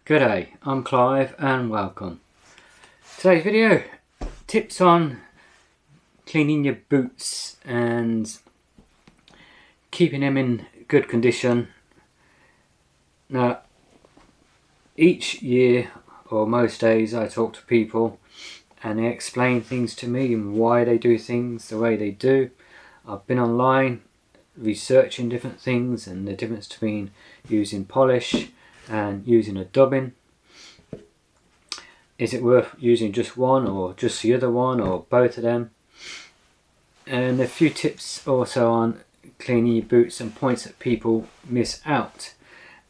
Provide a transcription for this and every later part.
G'day, I'm Clive and welcome. Today's video, tips on cleaning your boots and keeping them in good condition. Now, each year or most days I talk to people and they explain things to me and why they do things the way they do. I've been online researching different things and the difference between using polish and using a dubbing. Is it worth using just one or just the other one or both of them? And a few tips also on cleaning your boots and points that people miss out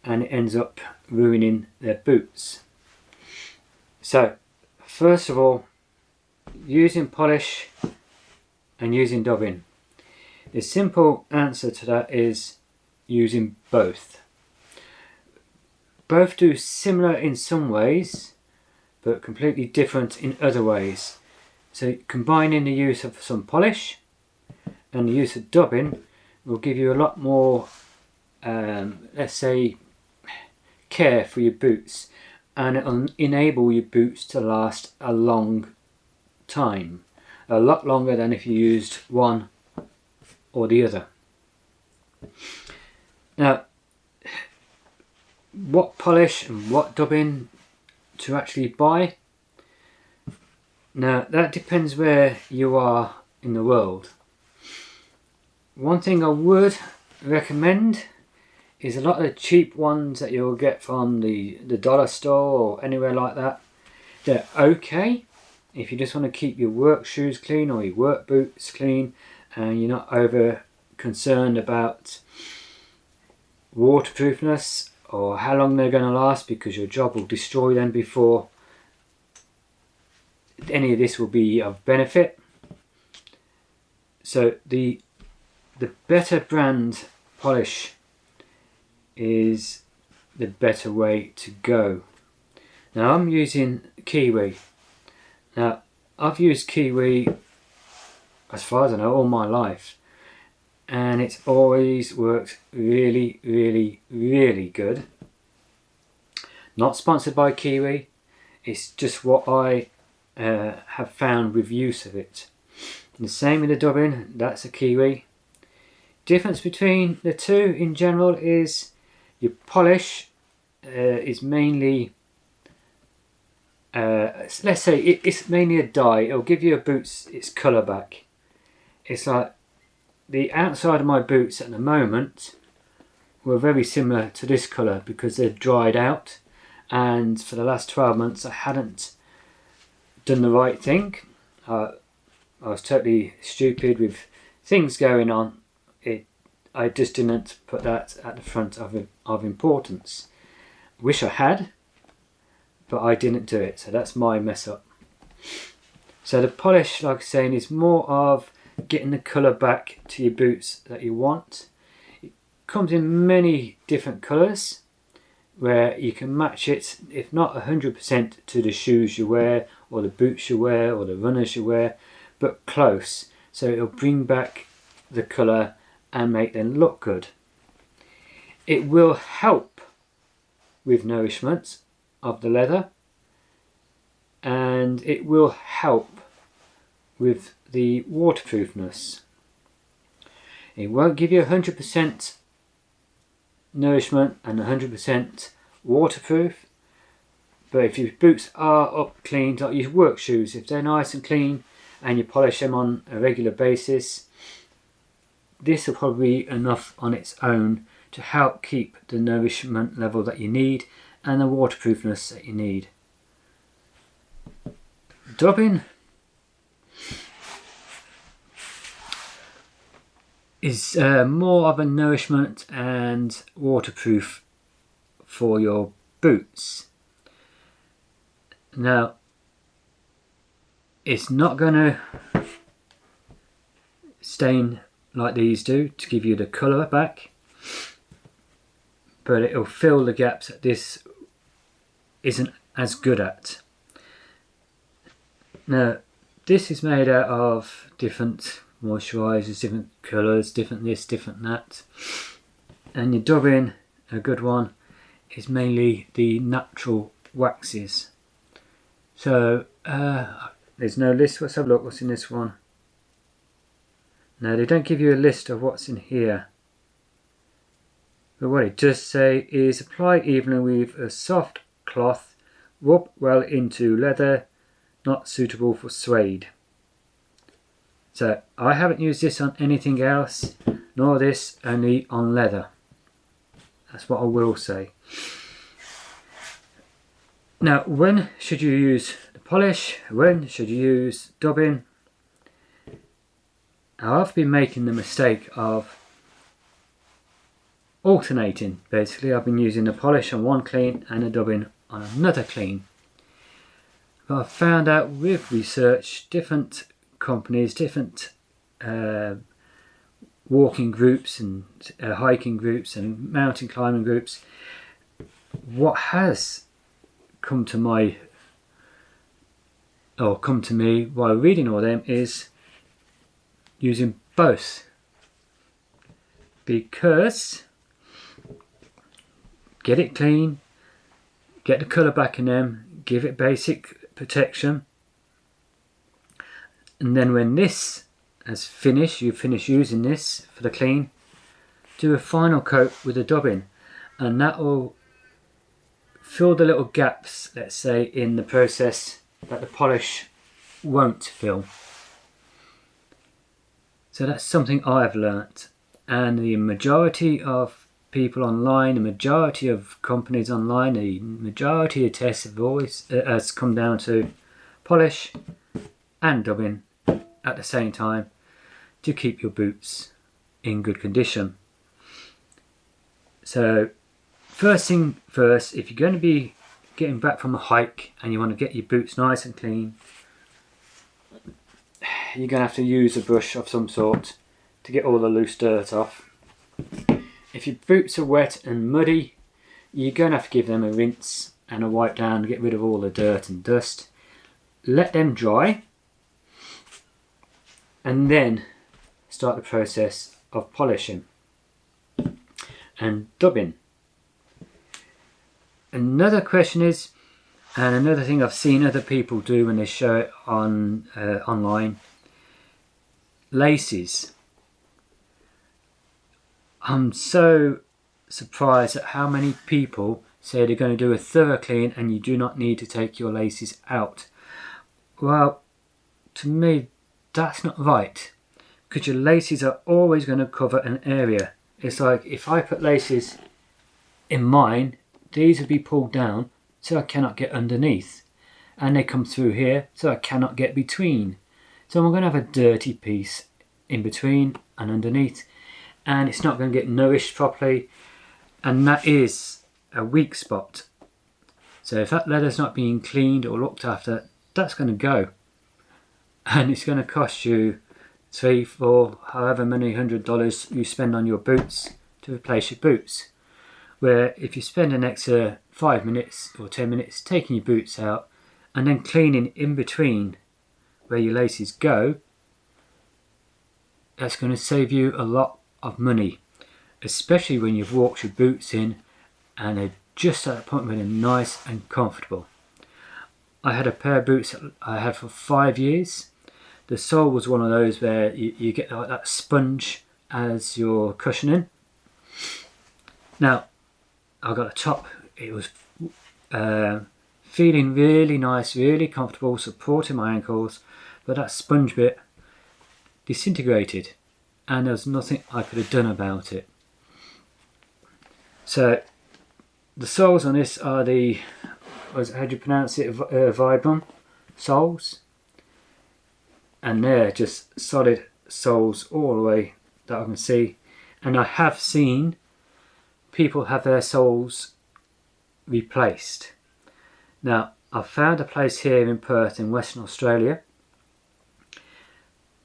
and it ends up ruining their boots. So first of all, using polish and using dubbing. The simple answer to that is using both. Both do similar in some ways, but completely different in other ways. So combining the use of some polish and the use of dubbing will give you a lot more, let's say, care for your boots, and it will enable your boots to last a long time, a lot longer than if you used one or the other. Now, what polish and what dubbing to actually buy? Now that depends where you are in the world. One thing I would recommend is a lot of the cheap ones that you'll get from the dollar store or anywhere like that. They're okay if you just want to keep your work shoes clean or your work boots clean and you're not over concerned about waterproofness or how long they're going to last, because your job will destroy them before any of this will be of benefit. So the better brand polish is the better way to go. Now I'm using Kiwi. Now I've used Kiwi, as far as I know, all my life, and it's always worked really, really, really good. Not sponsored by Kiwi, it's just what I have found with use of it. And the same with the dubbing, that's a Kiwi. Difference between the two in general is your polish is mainly, let's say it's mainly a dye. It'll give your boots its colour back. It's like the outside of my boots at the moment were very similar to this colour because they're dried out, and for the last 12 months I hadn't done the right thing. I was totally stupid with things going on. I just didn't put that at the front of importance. Wish I had, but I didn't do it, so that's my mess up. So the polish, like I'm saying, is more of getting the colour back to your boots that you want. It comes in many different colours where you can match it, if not 100% to the shoes you wear or the boots you wear or the runners you wear, but close, so it'll bring back the colour and make them look good. It will help with nourishment of the leather, and it will help with the waterproofness. It won't give you 100% nourishment and 100% waterproof, but if your boots are up clean, like your work shoes, if they're nice and clean and you polish them on a regular basis, this will probably be enough on its own to help keep the nourishment level that you need and the waterproofness that you need. Dubbing is more of a nourishment and waterproof for your boots. Now, it's not going to stain like these do to give you the colour back, but it'll fill the gaps that this isn't as good at. Now, this is made out of different moisturisers, different colours, different this, different that, and your dubbing, a good one, is mainly the natural waxes. So there's no list. Let's have a look what's in this one. No, they don't give you a list of what's in here. But what it does say is apply evenly with a soft cloth, rub well into leather, not suitable for suede. So I haven't used this on anything else, nor this, only on leather. That's what I will say. Now, when should you use the polish? When should you use dubbing? Now, I've been making the mistake of alternating. Basically, I've been using the polish on one clean and the dubbing on another clean. But I've found out with research, different companies, different walking groups and hiking groups and mountain climbing groups, what has come to me while reading all them is using both, because get it clean, get the colour back in them, give it basic protection, and then when this has finished, you finish using this for the clean, do a final coat with the dubbing, and that will fill the little gaps, let's say, in the process that the polish won't fill. So that's something I've learnt, and the majority of people online, the majority of companies online, the majority of tests have always has come down to polish and dubbing at the same time to keep your boots in good condition. So first thing first, if you're going to be getting back from a hike and you want to get your boots nice and clean, you're going to have to use a brush of some sort to get all the loose dirt off. If your boots are wet and muddy, you're going to have to give them a rinse and a wipe down to get rid of all the dirt and dust. Let them dry and then start the process of polishing and dubbing. Another question is, and another thing I've seen other people do when they show it on online, laces. I'm so surprised at how many people say they're going to do a thorough clean and you do not need to take your laces out. Well, to me, that's not right, because your laces are always going to cover an area. It's like if I put laces in mine, these would be pulled down so I cannot get underneath, and they come through here so I cannot get between. So I'm going to have a dirty piece in between and underneath, and it's not going to get nourished properly, and that is a weak spot. So if that leather's not being cleaned or looked after, that's going to go, and it's going to cost you $3, $4, however many $100 you spend on your boots to replace your boots. Where if you spend an extra 5 minutes or 10 minutes taking your boots out and then cleaning in between where your laces go, that's going to save you a lot of money, especially when you've walked your boots in and they're just at the point where they're nice and comfortable. I had a pair of boots that I had for 5 years. The sole was one of those where you get like that sponge as your cushioning. Now, I got a top, it was feeling really nice, really comfortable, supporting my ankles, but that sponge bit disintegrated and there was nothing I could have done about it. So the soles on this are the, how do you pronounce it, Vibram soles, and they're just solid soles all the way that I can see, and I have seen people have their soles replaced. Now, I've found a place here in Perth in Western Australia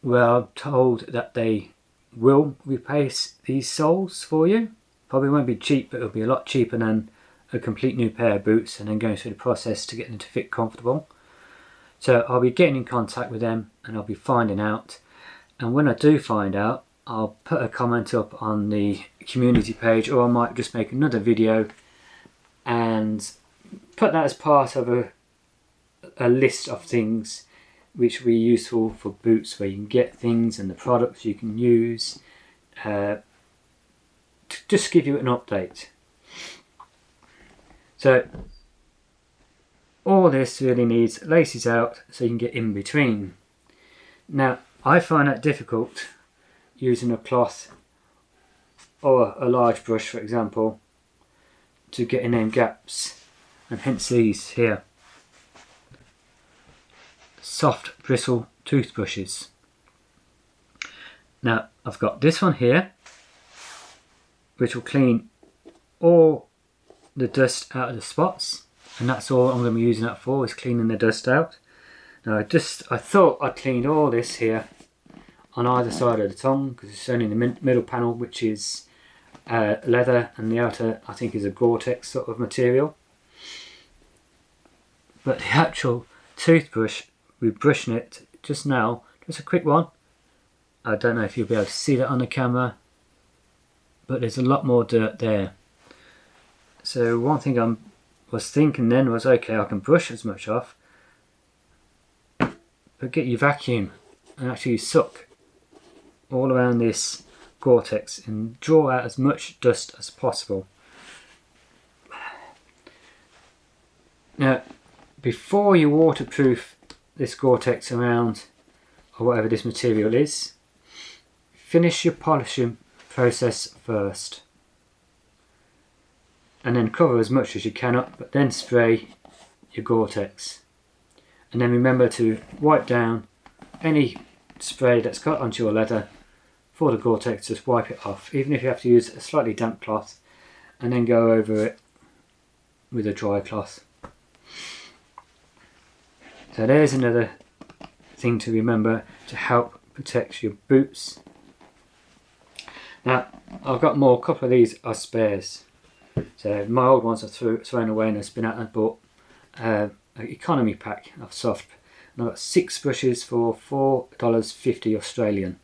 where I'm told that they will replace these soles for you. Probably won't be cheap, but it'll be a lot cheaper than a complete new pair of boots and then going through the process to get them to fit comfortable. So I'll be getting in contact with them and I'll be finding out, and when I do find out, I'll put a comment up on the community page, or I might just make another video and put that as part of a list of things which will be useful for boots, where you can get things and the products you can use, to just give you an update. So all this really needs laces out so you can get in between. Now I find that difficult using a cloth or a large brush, for example, to get in them gaps, and hence these here soft bristle toothbrushes. Now I've got this one here which will clean all the dust out of the spots, and that's all I'm going to be using that for, is cleaning the dust out. Now I thought I'd cleaned all this here on either side of the tongue, because it's only in the middle panel, which is leather, and the outer I think is a Gore-Tex sort of material. But the actual toothbrush, we're brushing it just now, just a quick one. I don't know if you'll be able to see that on the camera, but there's a lot more dirt there. So one thing I was thinking then was, okay, I can brush as much off, but get your vacuum and actually suck all around this Gore-Tex and draw out as much dust as possible. Now, before you waterproof this Gore-Tex around, or whatever this material is, finish your polishing process first, and then cover as much as you can up, but then spray your Gore-Tex, and then remember to wipe down any spray that's got onto your leather for the Gore-Tex. Just wipe it off, even if you have to use a slightly damp cloth, and then go over it with a dry cloth. So there's another thing to remember to help protect your boots. Now I've got more, a couple of these are spares. So my old ones are thrown away, and I've been out and bought an economy pack of soft, and I've got 6 brushes for $4.50 Australian.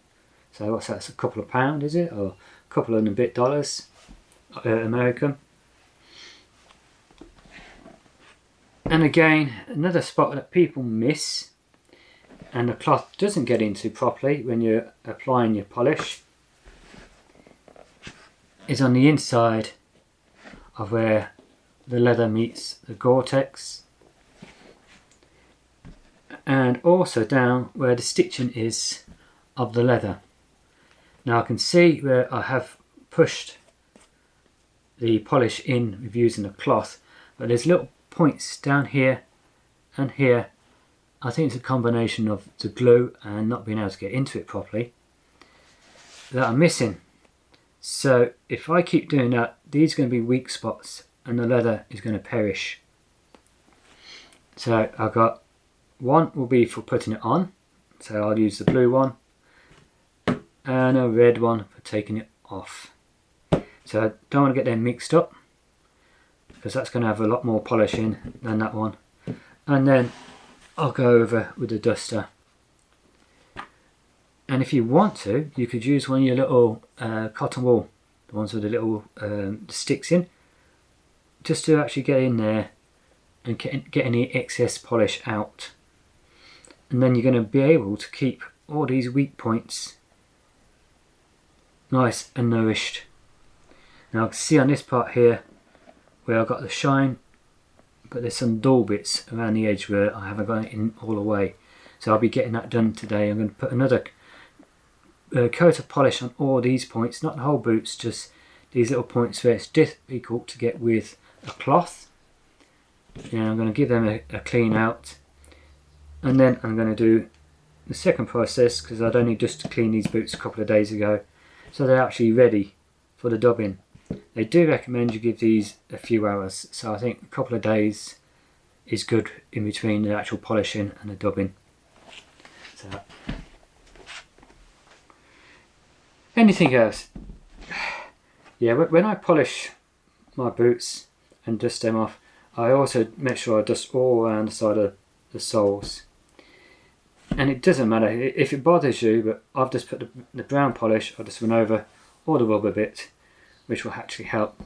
So what's that, it's a couple of pound, is it, or a couple and a bit dollars American. And again, another spot that people miss, and the cloth doesn't get into properly when you're applying your polish, is on the inside of where the leather meets the Gore-Tex, and also down where the stitching is of the leather. Now I can see where I have pushed the polish in with using a cloth, but there's little points down here and here. I think it's a combination of the glue and not being able to get into it properly that I'm missing. So if I keep doing that, these are going to be weak spots and the leather is going to perish. So I've got one will be for putting it on, so I'll use the blue one, and a red one for taking it off. So I don't want to get them mixed up, because that's going to have a lot more polish in than that one. And then I'll go over with the duster. And if you want to, you could use one of your little cotton wool, the ones with the little sticks in, just to actually get in there and get any excess polish out. And then you're going to be able to keep all these weak points nice and nourished. Now I can see on this part here where I've got the shine, but there's some dull bits around the edge where I haven't got it in all the way. So I'll be getting that done today. I'm going to put another coat of polish on all these points, not the whole boots, just these little points where it's difficult to get with a cloth. And I'm going to give them a clean out, and then I'm going to do the second process, because I'd only just cleaned these boots a couple of days ago, so they're actually ready for the dubbing. They do recommend you give these a few hours, so I think a couple of days is good in between the actual polishing and the dubbing. So, anything else? Yeah, when I polish my boots and dust them off, I also make sure I dust all around the side of the soles. And it doesn't matter if it bothers you, but I've just put the brown polish, I just run over all the rubber bit, which will actually help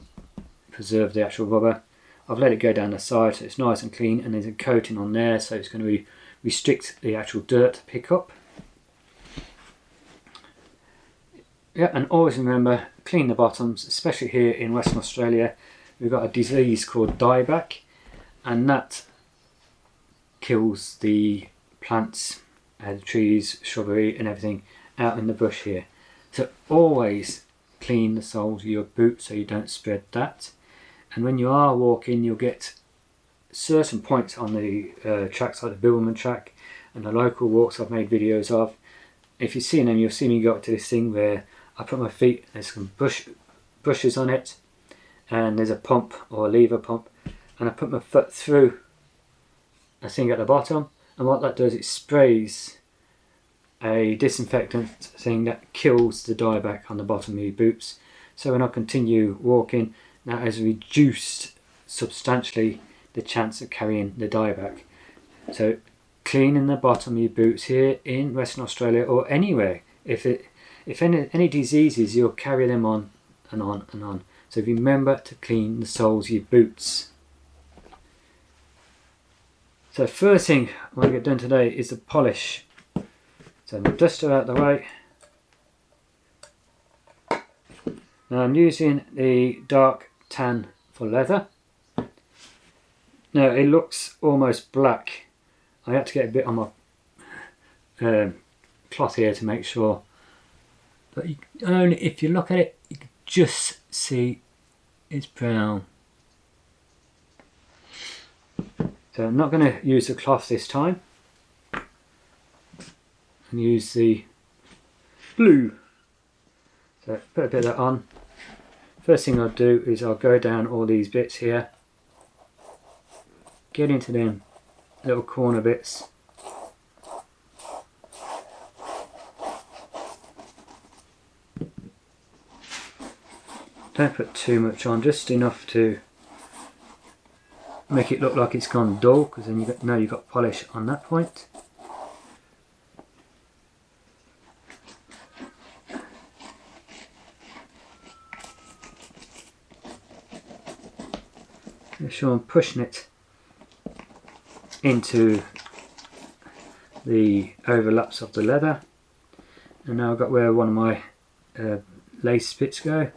preserve the actual rubber. I've let it go down the side so it's nice and clean, and there's a coating on there so it's going to restrict the actual dirt to pick up. Yeah, and always remember, clean the bottoms, especially here in Western Australia. We've got a disease called dieback, and that kills the plants, the trees, shrubbery and everything out in the bush here. So always clean the soles of your boots so you don't spread that. And when you are walking, you'll get certain points on the tracks, like the Bilberman track and the local walks I've made videos of. If you've seen them, you'll see me go up to this thing where I put my feet, there's some bushes on it, and there's a pump or a lever pump, and I put my foot through a thing at the bottom, and what that does, it sprays a disinfectant thing that kills the dieback on the bottom of your boots. So when I continue walking, that has reduced substantially the chance of carrying the dieback. So cleaning the bottom of your boots here in Western Australia or anywhere, if any diseases, you'll carry them on and on and on. So remember to clean the soles of your boots. So first thing I want to get done today is the polish. So my duster out the way. Now I'm using the dark tan for leather. Now it looks almost black. I had to get a bit on my cloth here to make sure. But only if you look at it, you can just see it's brown. So I'm not going to use the cloth this time, and use the blue. So put a bit of that on. First thing I'll do is I'll go down all these bits here, get into them little corner bits. Don't put too much on, just enough to make it look like it's gone dull, because then you know you've got polish on that point. Make sure I'm pushing it into the overlaps of the leather. And now I've got where one of my lace bits go.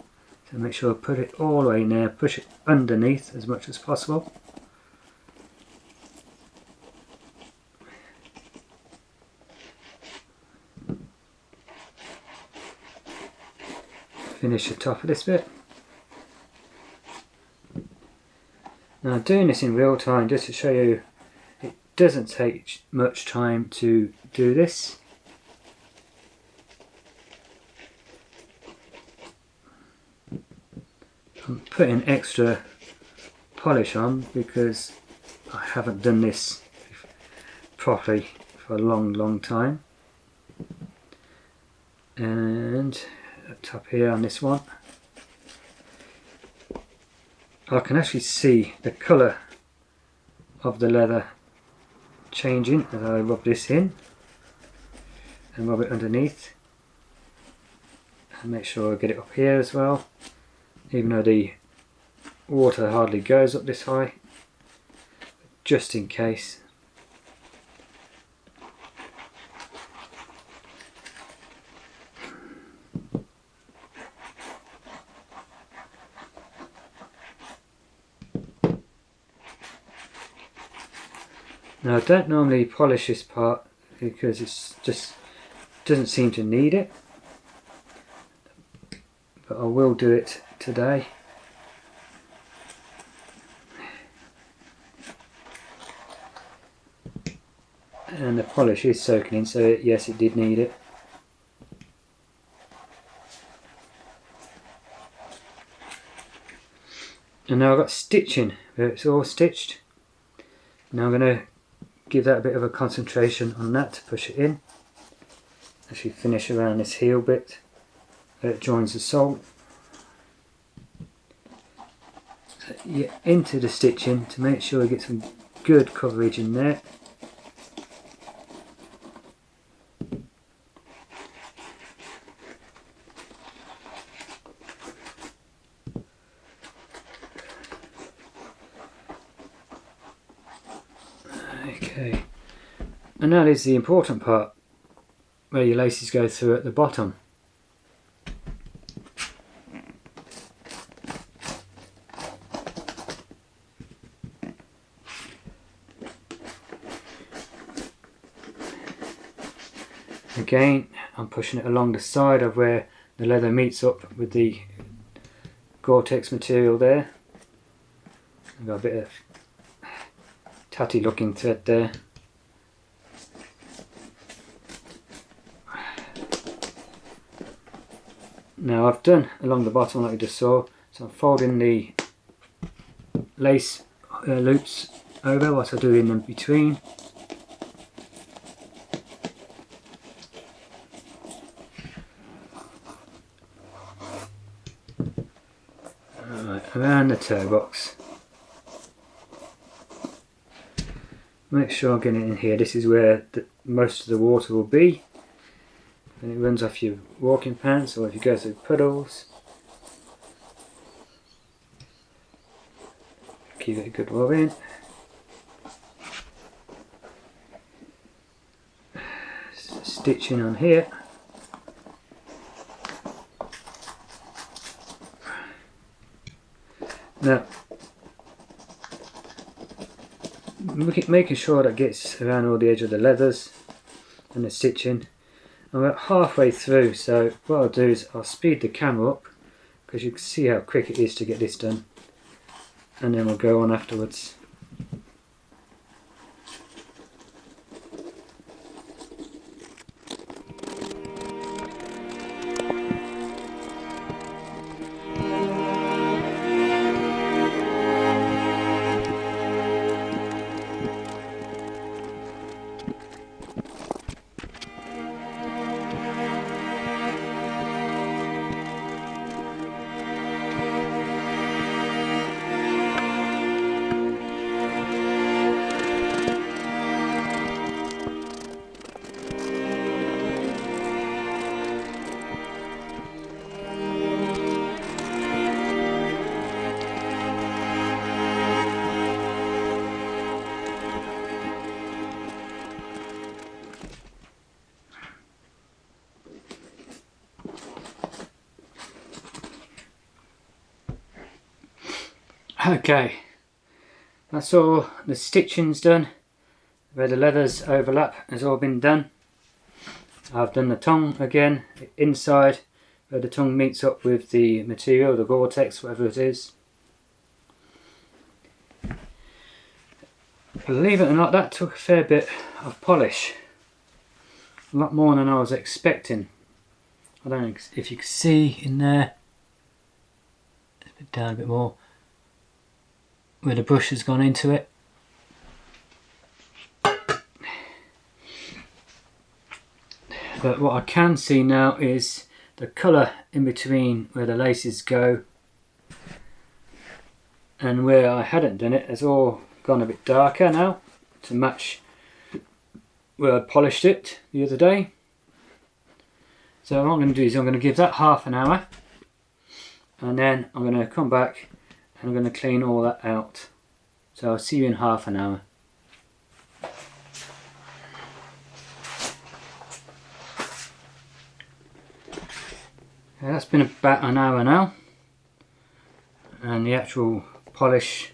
So make sure I put it all the way in there, push it underneath as much as possible. Finish the top of this bit. Now I'm doing this in real time just to show you it doesn't take much time to do this. I'm putting extra polish on because I haven't done this properly for a long time. And up top here on this one, I can actually see the colour of the leather changing as I rub this in and rub it underneath, and make sure I get it up here as well, even though the water hardly goes up this high, just in case. Now I don't normally polish this part because it's just doesn't seem to need it, but I will do it today. And the polish is soaking in, so yes, it did need it. And now I've got stitching where it's all stitched. Now I'm going to give that a bit of a concentration on that to push it in. Actually finish around this heel bit where it joins the sole. So you get into the stitching to make sure you get some good coverage in there. Okay, and that is the important part, where your laces go through at the bottom. Again, I'm pushing it along the side of where the leather meets up with the Gore-Tex material there. I've got a bit of tatty looking thread there. Now I've done along the bottom like we just saw, so I'm folding the lace loops over what I do in between. Around the toe box. Make sure I get it in here. This is where most of the water will be, and it runs off your walking pants or if you go through puddles. Give it a good rub in. Stitching on here. Now, making sure that gets around all the edge of the leathers and the stitching. I'm about halfway through, so what I'll do is I'll speed the camera up because you can see how quick it is to get this done, and then we'll go on afterwards. Okay, that's all the stitching's done, where the leathers overlap has all been done. I've done the tongue again, inside where the tongue meets up with the material, the Gore-Tex, whatever it is. Believe it or not, that took a fair bit of polish, a lot more than I was expecting. I don't know if you can see in there, down a bit more, where the brush has gone into it. But what I can see now is the colour in between where the laces go and where I hadn't done it has all gone a bit darker now to match where I polished it the other day. So what I'm going to do is I'm going to give that half an hour, and then I'm going to come back and I'm going to clean all that out. So I'll see you in half an hour. That's been about an hour now, and the actual polish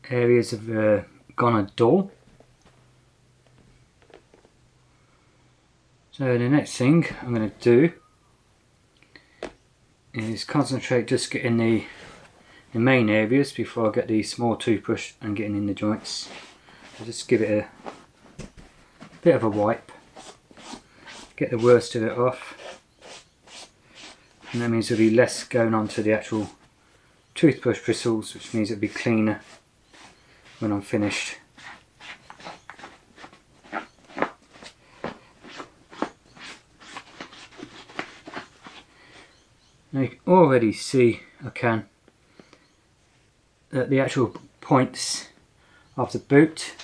areas have gone a dull. So the next thing I'm going to do is concentrate just getting the main areas before I get the small toothbrush and getting in the joints. I'll just give it a bit of a wipe, get the worst of it off, and that means there'll be less going on to the actual toothbrush bristles, which means it'll be cleaner when I'm finished. Now you can already see, that the actual points of the boot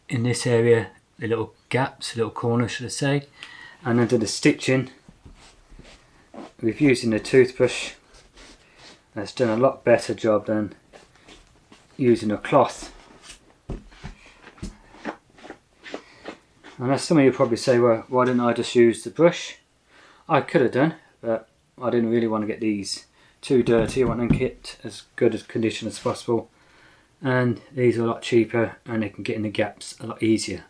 in this area, the little gaps, the little corners should I say, and under the stitching with using the toothbrush, that's done a lot better job than using a cloth. And as some of you probably say, well, why didn't I just use the brush? I could have done, but I didn't really want to get these too dirty. I want them kept as good a condition as possible. And these are a lot cheaper and they can get in the gaps a lot easier.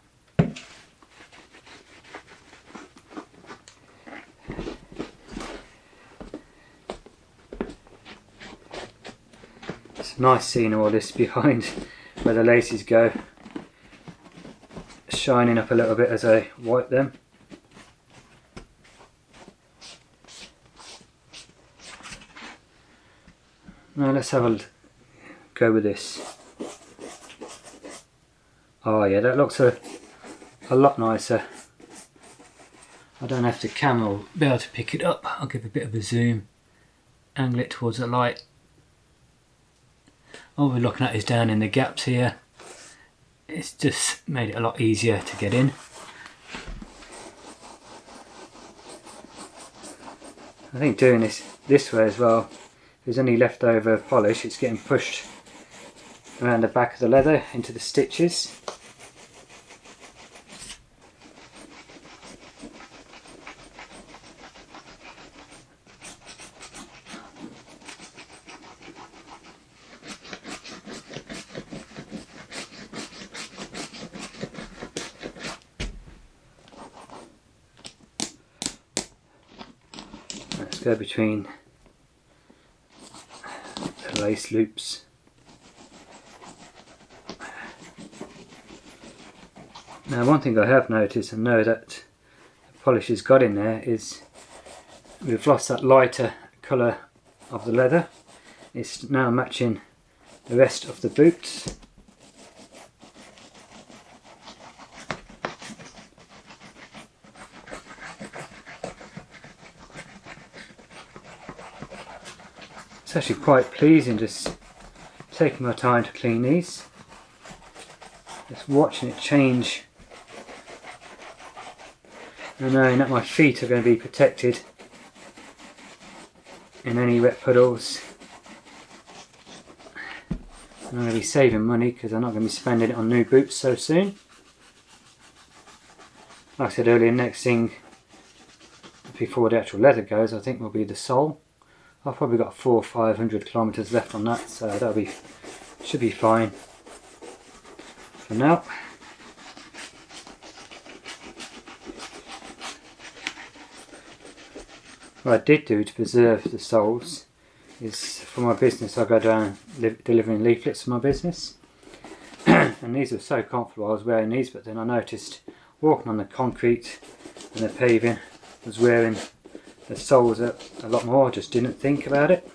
It's nice seeing all this behind where the laces go, shining up a little bit as I wipe them. Now let's have a go with this. Oh yeah, that looks a lot nicer. I don't have to camera or be able to pick it up. I'll give a bit of a zoom, angle it towards the light. All we're looking at is down in the gaps here. It's just made it a lot easier to get in. I think doing this way as well, if there's any leftover polish, it's getting pushed around the back of the leather into the stitches. Let's go between the lace loops. Now one thing I have noticed and know that the polish has got in there is we've lost that lighter colour of the leather. It's now matching the rest of the boots. It's actually quite pleasing just taking my time to clean these. Just watching it change and knowing that my feet are going to be protected in any wet puddles. I'm going to be saving money because I'm not going to be spending it on new boots so soon. Like I said earlier, next thing before the actual leather goes, I think will be the sole. I've probably got 400 or 500 kilometres left on that, so should be fine for now. What I did do to preserve the soles is, for my business, I go down delivering leaflets for my business. And these were so comfortable, I was wearing these, but then I noticed walking on the concrete and the paving was wearing the soles up a lot more. I just didn't think about it.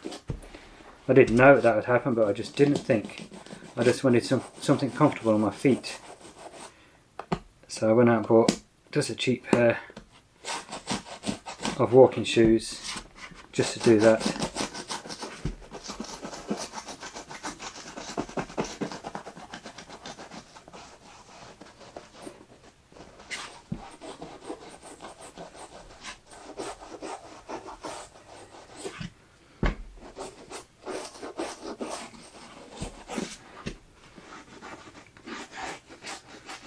I didn't know that would happen, but I just didn't think. I just wanted something comfortable on my feet. So I went out and bought just a cheap pair of walking shoes just to do that.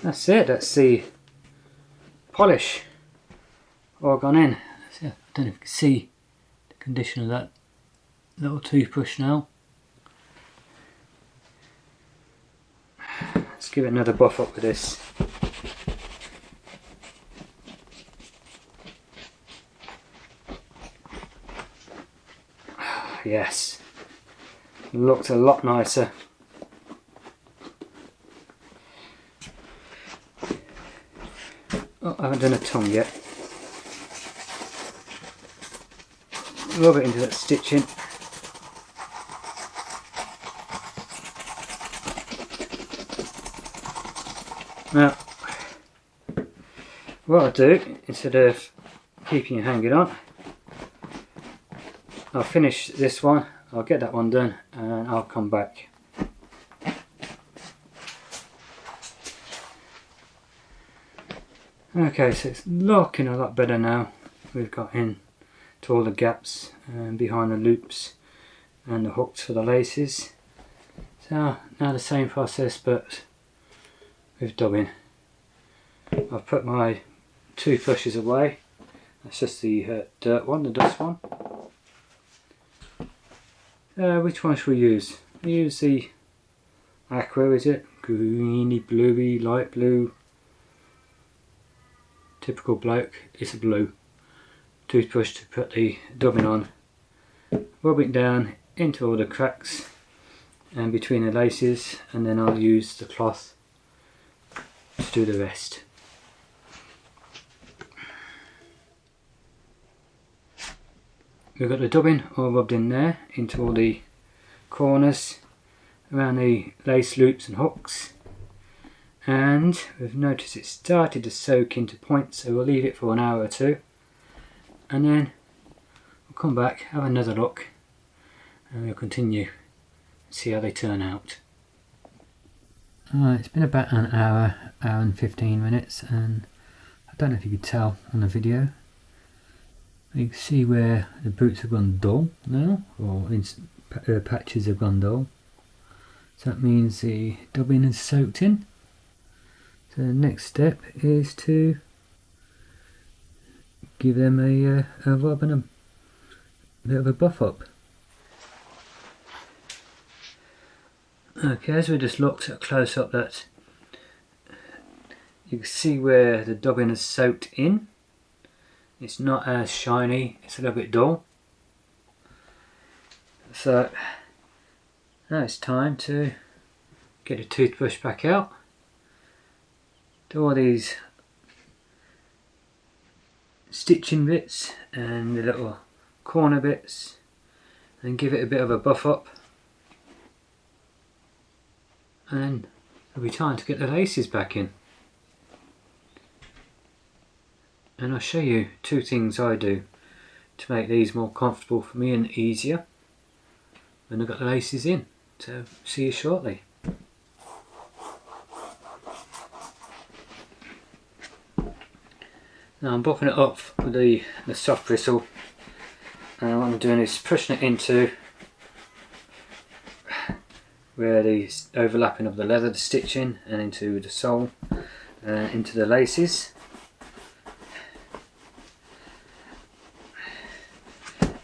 That's it, that's the polish all gone in. I don't know if you can see the condition of that little toothbrush now. Let's give it another buff up with this. Yes, looks a lot nicer. Oh, I haven't done a tongue yet. Rub it into that stitching. Now, what I'll do, instead of keeping you hanging on, I'll finish this one, I'll get that one done, and I'll come back. Okay, so it's looking a lot better now. We've got in to all the gaps and behind the loops and the hooks for the laces. So now the same process but with dubbing. I've put my toothbrushes away. That's just the dirt one, the dust one. Which one should we use? We use the aqua, is it? Greeny, bluey, light blue. Typical bloke, it's a blue toothbrush to put the dubbing on. Rub it down into all the cracks and between the laces, and then I'll use the cloth to do the rest. We've got the dubbing all rubbed in there into all the corners around the lace loops and hooks, and we've noticed it started to soak into points, so we'll leave it for an hour or two and then we'll come back, have another look, and we'll continue and see how they turn out. It's been about an hour and 15 minutes, and I don't know if you could tell on the video. You can see where the boots have gone dull now, or patches have gone dull. So that means the dubbing is soaked in. So the next step is to give them a rub and a bit of a buff up. Okay, as we just looked at a close up, that you can see where the dubbing is soaked in. It's not as shiny, it's a little bit dull. So now it's time to get the toothbrush back out, do all these stitching bits and the little corner bits, and give it a bit of a buff up, and then it'll be time to get the laces back in. And I'll show you two things I do to make these more comfortable for me and easier when I've got the laces in. So see you shortly. Now I'm buffing it up with the soft bristle, and what I'm doing is pushing it into where the overlapping of the leather, the stitching, and into the sole, into the laces.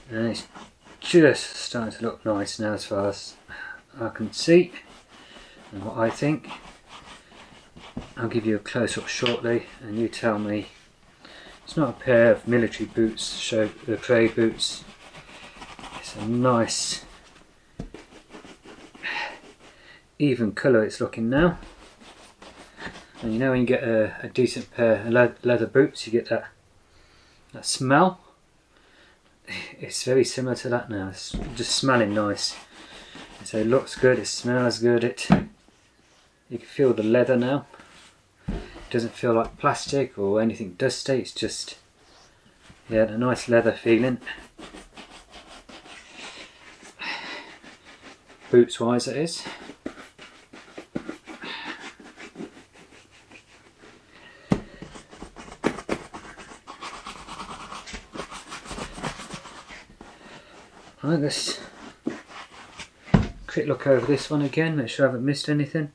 And it's just starting to look nice now as far as I can see and what I think. I'll give you a close up shortly and you tell me. It's not a pair of military boots, show the trade boots. It's a nice even colour it's looking now. And you know when you get a decent pair of leather boots, you get that smell. It's very similar to that now. It's just smelling nice. So it looks good, it smells good. You can feel the leather now. It doesn't feel like plastic or anything dusty. It's just, yeah, a nice leather feeling. Boots wise it is. Right, let's quick look over this one again, make sure I haven't missed anything.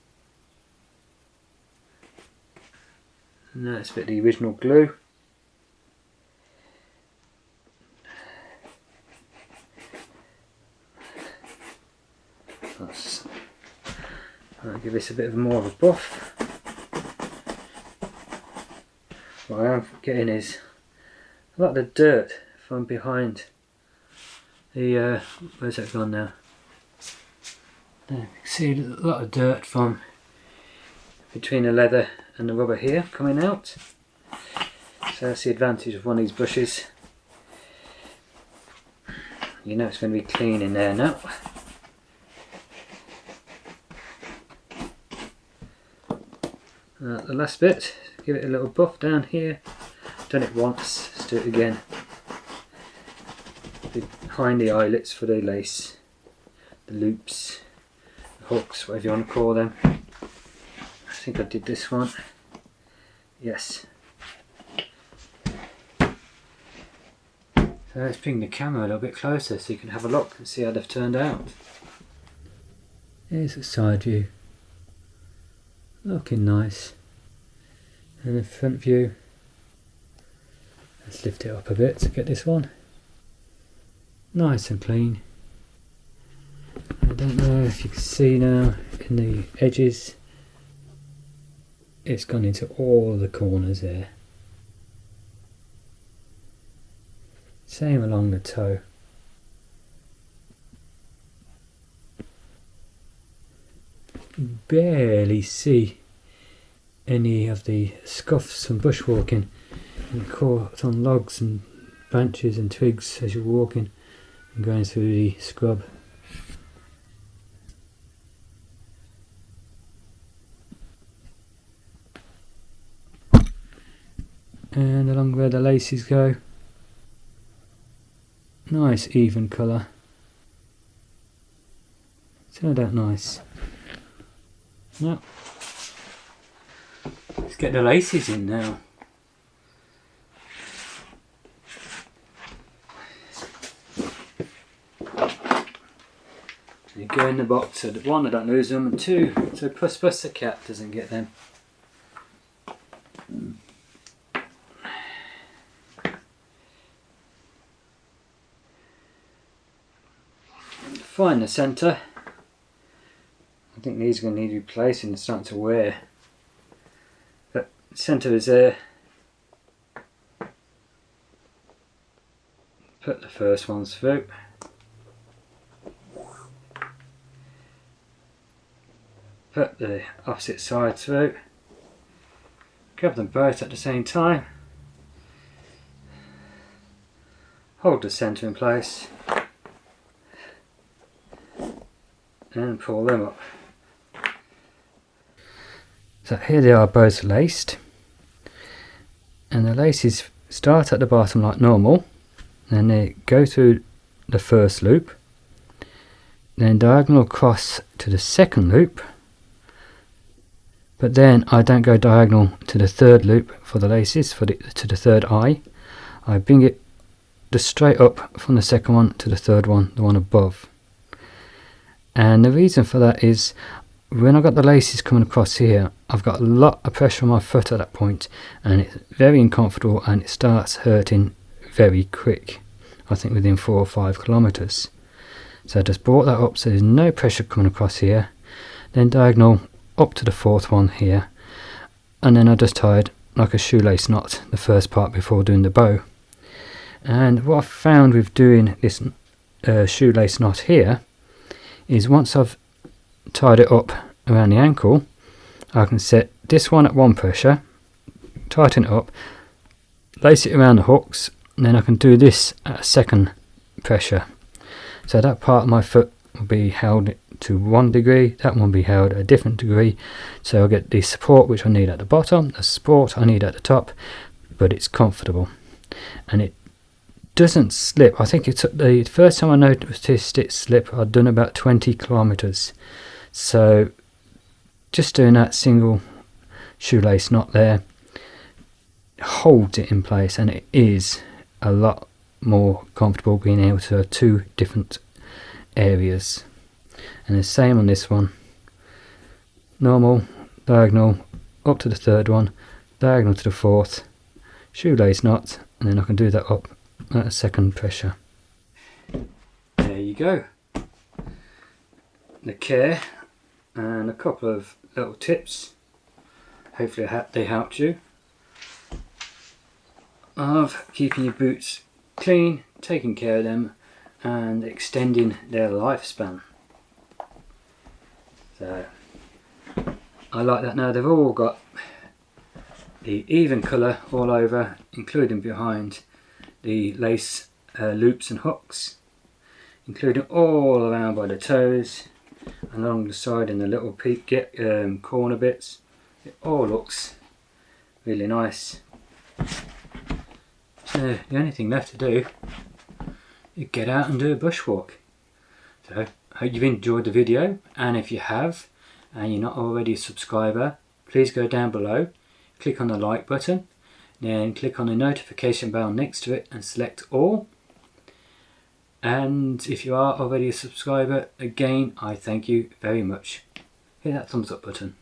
And that's a bit of the original glue. I'll give this a bit more of a buff. What I am getting is a lot of the dirt from behind the where's that gone now? There, you can see a lot of dirt from between the leather and the rubber here coming out. So that's the advantage of one of these brushes. You know it's going to be clean in there now. The last bit, give it a little buff down here. Done it once, let's do it again. Behind the eyelets for the lace, the loops, the hooks, whatever you want to call them. I think I did this one. Yes. So let's bring the camera a little bit closer so you can have a look and see how they've turned out. Here's a side view. Looking nice. And the front view, let's lift it up a bit to get this one nice and clean. I don't know if you can see now in the edges, it's gone into all the corners there. Same along the toe. Barely see any of the scuffs from bushwalking and caught on logs and branches and twigs as you're walking and going through the scrub. And along where the laces go, nice even colour. Turned out nice. Now, let's get the laces in now. You go in the box so that one, I don't lose them, and two, so Puss the cat doesn't get them. Find the centre. I think these are going to need replacing, they're starting to wear. But the centre is there. Put the first ones through. Put the opposite side through. Grab them both at the same time. Hold the centre in place. And pull them up. So here they are both laced, and the laces start at the bottom like normal, then they go through the first loop, then diagonal across to the second loop, but then I don't go diagonal to the third loop for the laces, to the third eye. I bring it just straight up from the second one to the third one, the one above. And the reason for that is when I've got the laces coming across here, I've got a lot of pressure on my foot at that point, and it's very uncomfortable and it starts hurting very quick. I think within 4 or 5 kilometers. So I just brought that up so there's no pressure coming across here, then diagonal up to the fourth one here, and then I just tied like a shoelace knot the first part before doing the bow. And what I've found with doing this shoelace knot here is once I've tied it up around the ankle, I can set this one at one pressure, tighten it up, lace it around the hooks, and then I can do this at a second pressure. So that part of my foot will be held to 1 degree, that one will be held at a different degree, so I'll get the support which I need at the bottom, the support I need at the top, but it's comfortable and it doesn't slip. I think it took the first time I noticed it slip, I'd done about 20 kilometers. So just doing that single shoelace knot there holds it in place, and it is a lot more comfortable being able to have 2 different areas. And the same on this one, normal, diagonal up to the third one, diagonal to the fourth, shoelace knot, and then I can do that up at a second pressure. There you go. The care and a couple of little tips, hopefully they helped you, of keeping your boots clean, taking care of them and extending their lifespan. So I like that now they've all got the even colour all over, including behind the lace loops and hooks, including all around by the toes and along the side and the little peak corner bits. It all looks really nice. So the only thing left to do is get out and do a bushwalk. So I hope you've enjoyed the video, and if you have and you're not already a subscriber, please go down below, click on the like button, then click on the notification bell next to it and select all. And if you are already a subscriber, again I thank you very much. Hit that thumbs up button.